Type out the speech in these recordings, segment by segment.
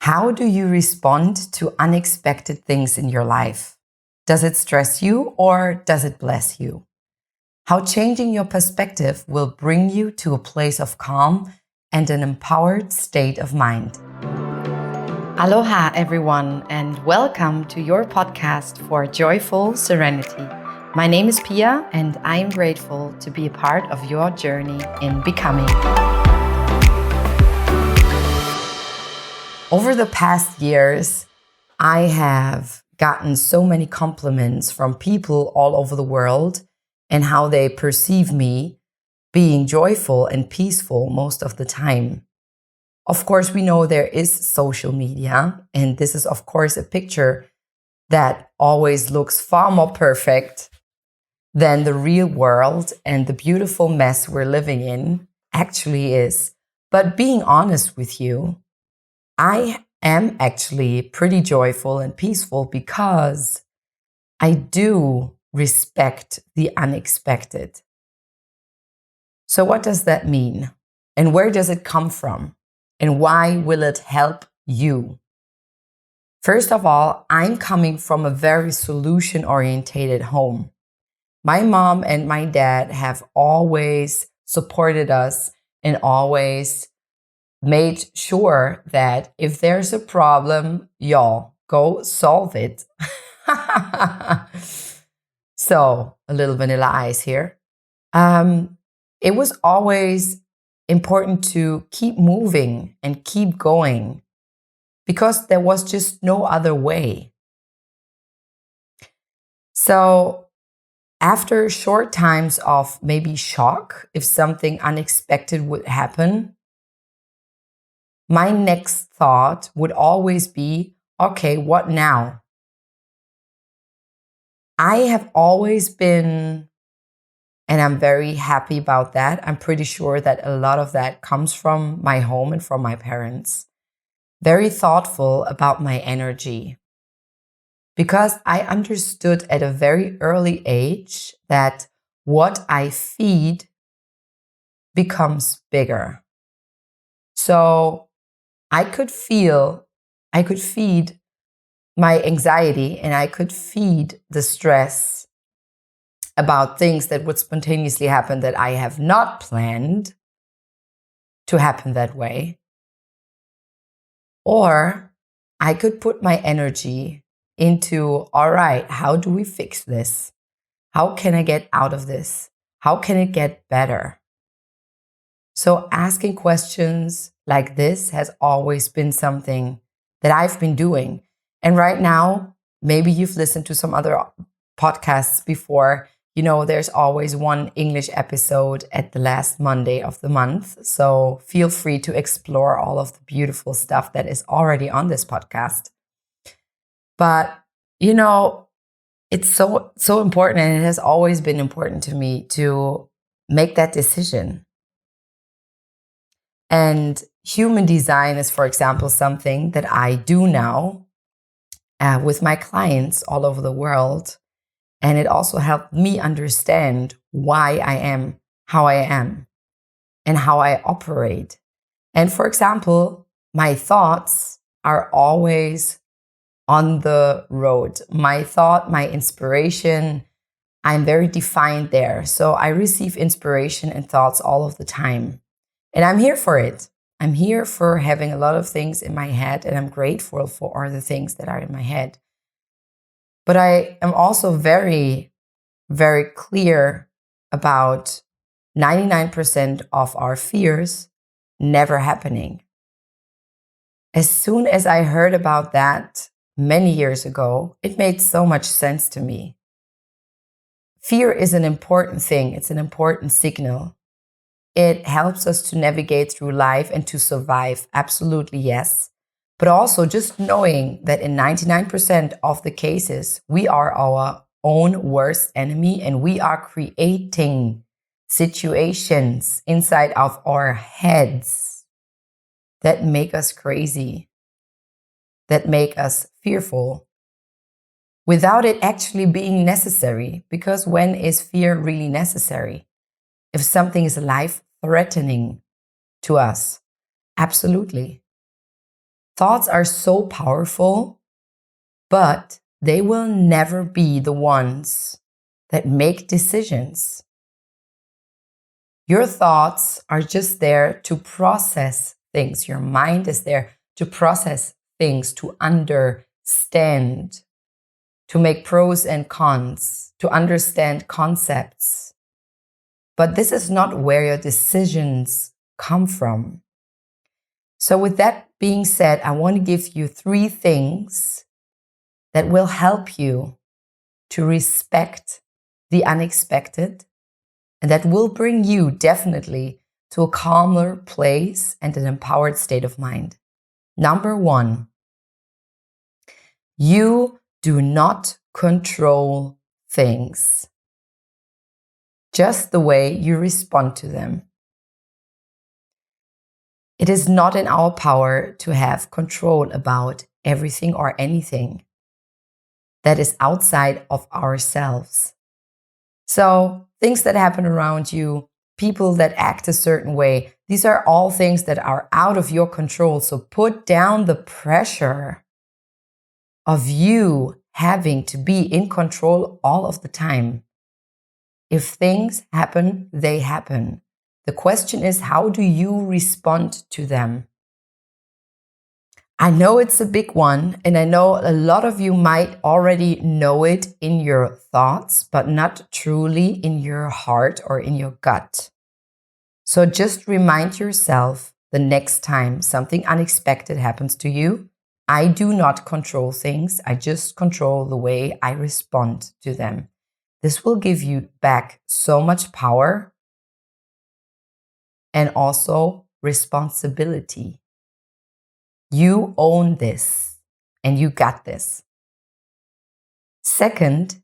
How do you respond to unexpected things in your life? Does it stress you or does it bless you? How changing your perspective will bring you to a place of calm and an empowered state of mind. Aloha, everyone, and welcome to your podcast for Joyful Serenity. My name is Pia, and I am grateful to be a part of your journey in becoming. Over the past years, I have gotten so many compliments from people all over the world and how they perceive me being joyful and peaceful most of the time. Of course, we know there is social media, and this is, of course, a picture that always looks far more perfect than the real world and the beautiful mess we're living in actually is. But being honest with you, I am actually pretty joyful and peaceful because I do respect the unexpected. So what does that mean? And where does it come from? And why will it help you? First of all, I'm coming from a very solution-oriented home. My mom and my dad have always supported us and always made sure that if there's a problem, y'all go solve it. So, a little vanilla ice here. It was always important to keep moving and keep going because there was just no other way. So, after short times of maybe shock, if something unexpected would happen, my next thought would always be, okay, what now? I have always been, and I'm very happy about that. I'm pretty sure that a lot of that comes from my home and from my parents. Very thoughtful about my energy. Because I understood at a very early age that what I feed becomes bigger. So I could feed my anxiety and I could feed the stress about things that would spontaneously happen that I have not planned to happen that way. Or I could put my energy into, all right, how do we fix this? How can I get out of this? How can it get better? So asking questions like this has always been something that I've been doing. And right now, maybe you've listened to some other podcasts before. You know, there's always one English episode at the last Monday of the month. So feel free to explore all of the beautiful stuff that is already on this podcast. But, you know, it's so important, and it has always been important to me to make that decision. And human design is, for example, something that I do now with my clients all over the world. And it also helped me understand why I am how I am and how I operate. And for example, my thoughts are always on the road. My thought, my inspiration, I'm very defined there. So I receive inspiration and thoughts all of the time. And I'm here for it. I'm here for having a lot of things in my head, and I'm grateful for all the things that are in my head. But I am also very, very clear about 99% of our fears never happening. As soon as I heard about that many years ago, it made so much sense to me. Fear is an important thing. It's an important signal. It helps us to navigate through life and to survive. Absolutely, yes. But also just knowing that in 99% of the cases, we are our own worst enemy and we are creating situations inside of our heads that make us crazy, that make us fearful, without it actually being necessary. Because when is fear really necessary? If something is life-threatening to us, absolutely. Thoughts are so powerful, but they will never be the ones that make decisions. Your thoughts are just there to process things. Your mind is there to process things, to understand, to make pros and cons, to understand concepts. But this is not where your decisions come from. So with that being said, I want to give you 3 things that will help you to respect the unexpected, and that will bring you definitely to a calmer place and an empowered state of mind. Number 1, you do not control things, just the way you respond to them. It is not in our power to have control about everything or anything that is outside of ourselves. So things that happen around you, people that act a certain way, these are all things that are out of your control. So put down the pressure of you having to be in control all of the time. If things happen, they happen. The question is, how do you respond to them? I know it's a big one, and I know a lot of you might already know it in your thoughts, but not truly in your heart or in your gut. So just remind yourself the next time something unexpected happens to you, I do not control things. I just control the way I respond to them. This will give you back so much power and also responsibility. You own this and you got this. Second,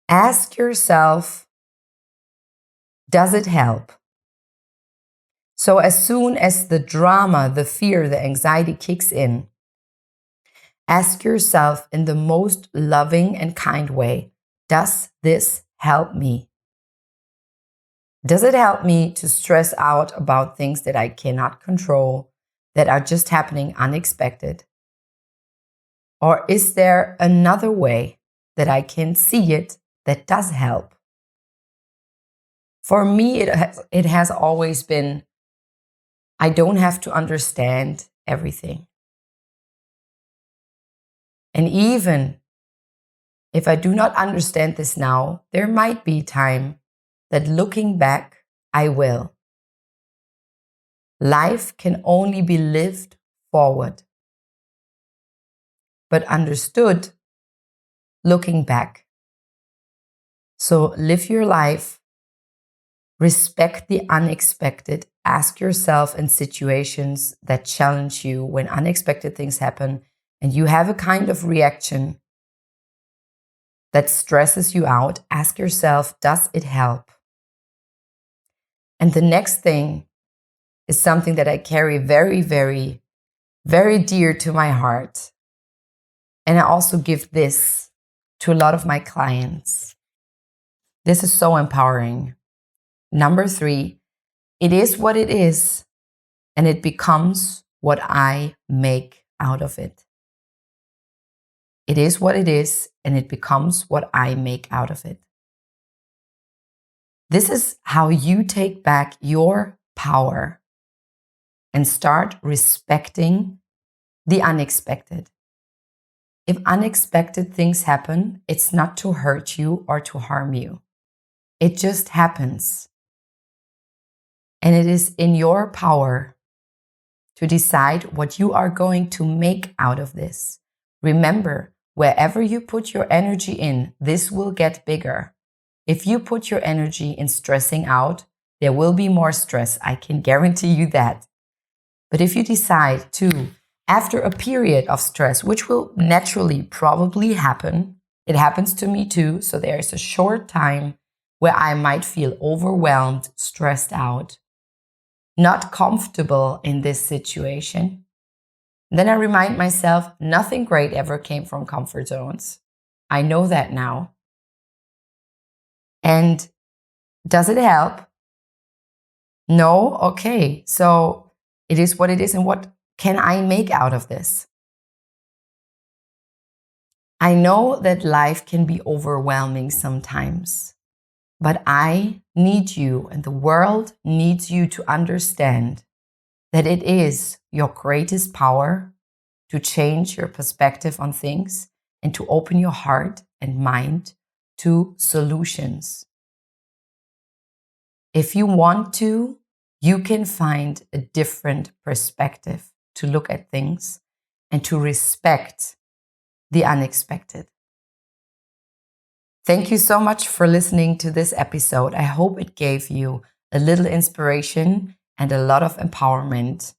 ask yourself, does it help? So as soon as the drama, the fear, the anxiety kicks in, ask yourself in the most loving and kind way, does this help me? Does it help me to stress out about things that I cannot control, that are just happening unexpected? Or is there another way that I can see it that does help? For me, it has always been, I don't have to understand everything. And even if I do not understand this now, there might be time that looking back, I will. Life can only be lived forward, but understood looking back. So live your life, respect the unexpected, ask yourself in situations that challenge you when unexpected things happen and you have a kind of reaction that stresses you out, ask yourself, does it help? And the next thing is something that I carry very, very, very dear to my heart. And I also give this to a lot of my clients. This is so empowering. Number 3, it is what it is, and it becomes what I make out of it. It is what it is, and it becomes what I make out of it. This is how you take back your power and start respecting the unexpected. If unexpected things happen, it's not to hurt you or to harm you. It just happens. And it is in your power to decide what you are going to make out of this. Remember, wherever you put your energy in, this will get bigger. If you put your energy in stressing out, there will be more stress. I can guarantee you that. But if you decide to, after a period of stress, which will naturally probably happen, it happens to me too, so there is a short time where I might feel overwhelmed, stressed out, not comfortable in this situation. Then I remind myself, nothing great ever came from comfort zones. I know that now. And does it help? No? Okay. So it is what it is. And what can I make out of this? I know that life can be overwhelming sometimes, but I need you and the world needs you to understand that it is your greatest power to change your perspective on things and to open your heart and mind to solutions. If you want to, you can find a different perspective to look at things and to respect the unexpected. Thank you so much for listening to this episode. I hope it gave you a little inspiration and a lot of empowerment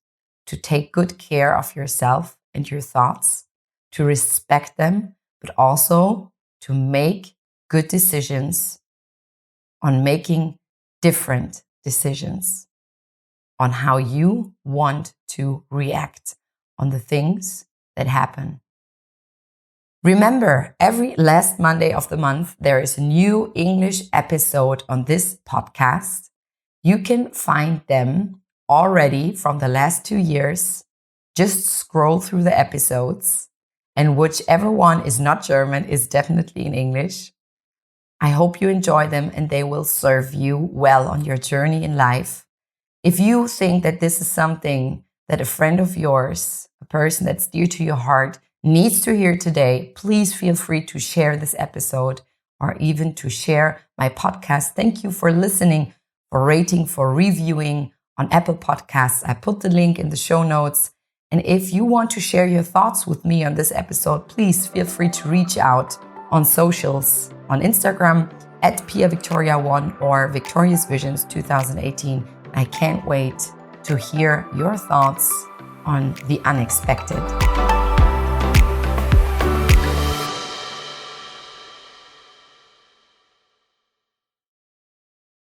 to take good care of yourself and your thoughts, to respect them, but also to make good decisions on making different decisions on how you want to react on the things that happen. Remember, every last Monday of the month, there is a new English episode on this podcast. You can find them already from the last 2 years. Just scroll through the episodes, and whichever one is not German is definitely in English. I hope you enjoy them and they will serve you well on your journey in life. If you think that this is something that a friend of yours, a person that's dear to your heart, needs to hear today, please feel free to share this episode or even to share my podcast. Thank you for listening, for rating, for reviewing on Apple Podcasts. I put the link in the show notes. And if you want to share your thoughts with me on this episode, please feel free to reach out on socials, on Instagram at PiaVictoria1 or Victorious Visions 2018. I can't wait to hear your thoughts on the unexpected.